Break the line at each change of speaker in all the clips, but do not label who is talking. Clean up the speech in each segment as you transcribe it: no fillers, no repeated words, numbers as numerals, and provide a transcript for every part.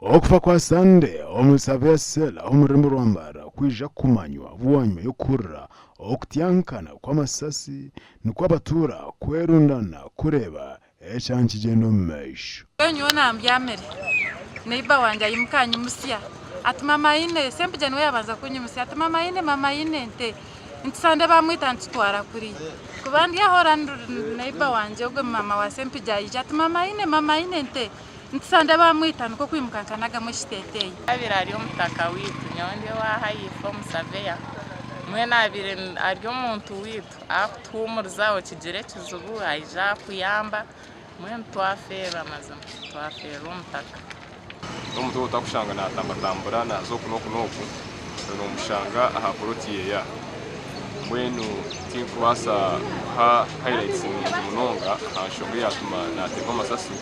okufa kwa Sande omusabesela omurembo rwambara kwija kumanywa buwanyuma yo kurra okutyankana kw'amasasi nikwabatura kwerundana kureba ekyankigendo mu maisho.
Nyo nambyamere neiba wanje ayimukanye musya ati mama ine sempije niwe yabanza kunyimusya ati mama ine nte Sande bamwita ntitwara kuri kubandi yahora neiba wanje ogwe mama wa sempije ayija ati mama ine nte Sande bamwita nuko kwimukankanaga mu shiteteye
abirari omutaka witu nyonde wahayifo musaveya mwena abire ari omuntu witu akutumurizaho kigire kizubu ayija kuyamba mwene twafera mazima twafera omutaka
omuntu utakushanga natambatambura nazo kunoku n'omushanga aha porotiye ya mwenu tinkubasa ha highlights munonga ashonga yatuma nateka amasasi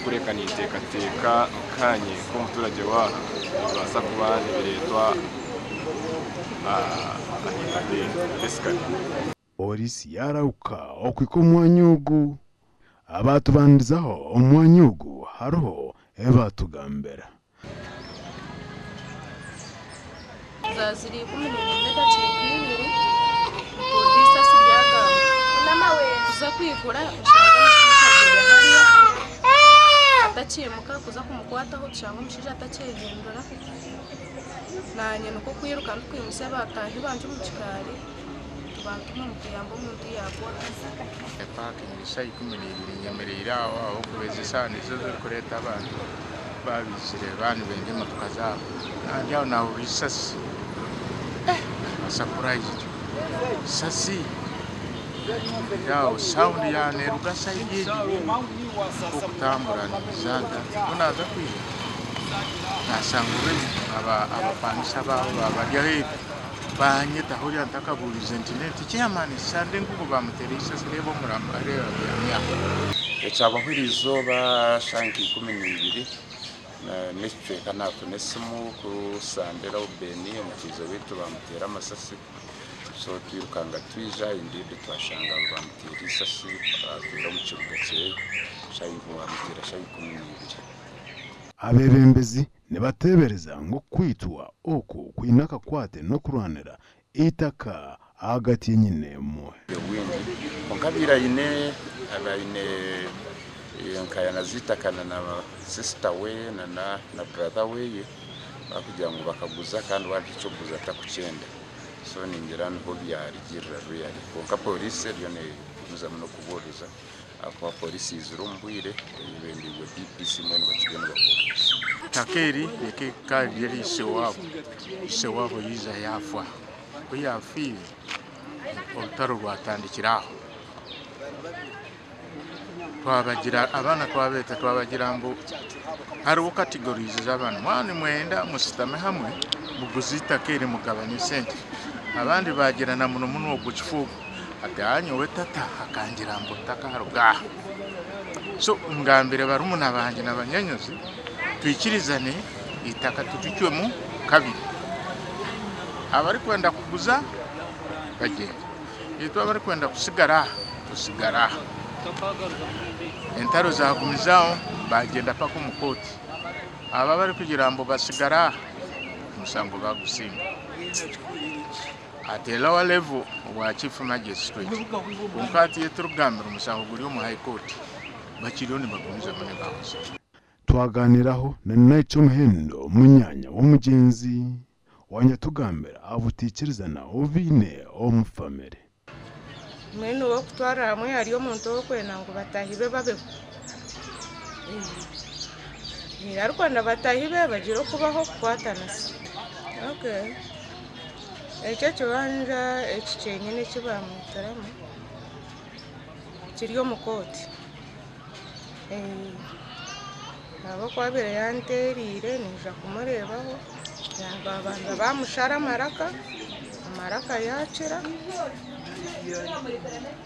kureka nitekateka nkanye k'omuturage waha basa kuba nibiretwa ahitade esikali
Polisi yarauka okwika omwanya ogu abatubandizaho omwanya ogu hariho ebatugambira
zaziri 12 polisi asiryaga kuza kwikura atakimuka kuza kumukwataho cyangwa umushije atakihindura nanye nuko kwiruka kwimusa batahi banje mu kikari tubantuma mu kiyambo umuntu yagwa
epaka nishayi 12 nyemerera aho kubezesha nizo kureta abantu babizire bani bende motoka zabo najao na ubisasi surprise sasi yao sound ya neruga sayidi okutambura nizanda unaza kwiye nasangure abapangisha babo babajyahe banyeta hori antakaburiza internet cyamani Sande nguko bamuterisa sirebo murambare ya
ecyabahurizo bashanki 12 n'icyo kana tunesimu ku Sandera ubeni umukizo witu bamutera amasasi so twirukanga twija indide twashanga bamutera isasi atira mu kibuga cye shayingo bamutera shayi 12
abebembezi nibatebereza ngo kwitwa oko kwinaka kwate no kurwanira itaka hagati nyine mu
onkabira ine abaine yankaya nazitakana na sister we na brother we bakugira ngo bakaguza kandi wari cyo kuza atakucyenda so ningira nho byarigirira ruyari konka polisi ryo ne muza no kuboriza akwa polisi izurumbuire ibendiwe DPC mwene bakigenda bapolisi
takeri yake kari yari sewabo yiza yafwa kuyafi otaro rwatandikiraho twabagira abana twabeta twabagira ngo hari categories z'abana mwana mwenda musitame hamwe muguzita kere mugabanye sente abandi bagirana muno wo gucifuga atanye wetata akangira ngo takaruga so ngambere barumuna banje nabanyanyozi twikirizane itaka tutucyemo kabiri abari kwenda kuguza bagenda yitwa abari kwenda kusigara entaro zagumizaho bagenda paka umukoti aba bari kugira ngo basigara musango bagusinga at a lower level wa chief magistrate unkati yeturugambira umusango guri mu high court bakiriyo ni bagumiza mane bahoze
twaganiraho na Nico Muhendo munyanya w'umugenzi wanya tugambira abutikirizana ubine omufamere
mwene wo kutwara hamwe hariyo umuntu wo kwena ngo batahibe babeho ariko ndabatahibe bagira kubaho kwatanase okay icyo kibanja ekicyenyine kibamutaramo kiriyo mukoti abo kwabere yanterire nija kumurebaho yabanza bamushara amaraka yacira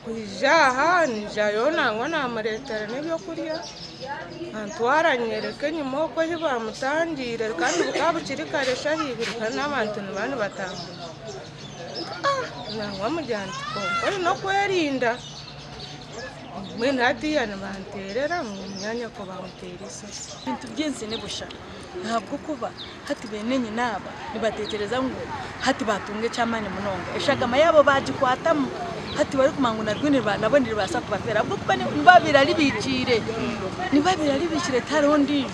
kujaha nijayo nangwa namuretera n'ibyo kurya antwaranyereke nyuma ko hibamutangire kandi bukabukiri karesha hibirika n'abantu n'abantu batanga nangwa mujyana ko no kwerinda mwene hatiya nibanterera mu myanya ko bamutera isasi
ibintu byinshi nibusha ntabwo kuba hati benenye naba nibatekereza ngo hati batunge cyamane munonga eshagama yabo bajikwatamo hati bari kumanguna rwinira nabonire basa kubafera bwo kuba nibabira libikire taro ndije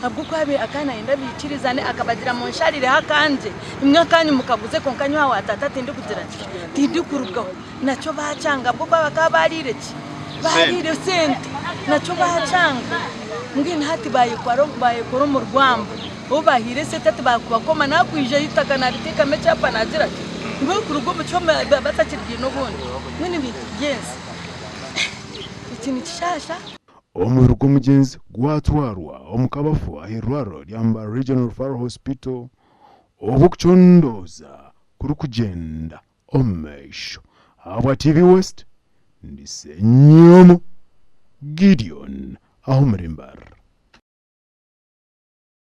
abwo kwabe akana inda bikirizane akabagira mu nsharire hakanje imwe kanyu mukaguze konkanywa watata tindi kugira tindi kurugaho naco bacanga bwo bakabarire ki barire sente naco bacanga ngine hati bayikoro mu rwambo ubahire sete bakubakoma nakwije yitakana riteka mechapa nazira ngo kurugo mucoma batakirye no bundi mwene bintu yes ikintu kishasha
omubiri gw'omugenzi gwatwarwa omukabafu ahirwaro lyamba Regional Referral Hospital obukuchondoza kuri kugenda omumaisho habwa TV West ndisenyomo Gideon aho murimbar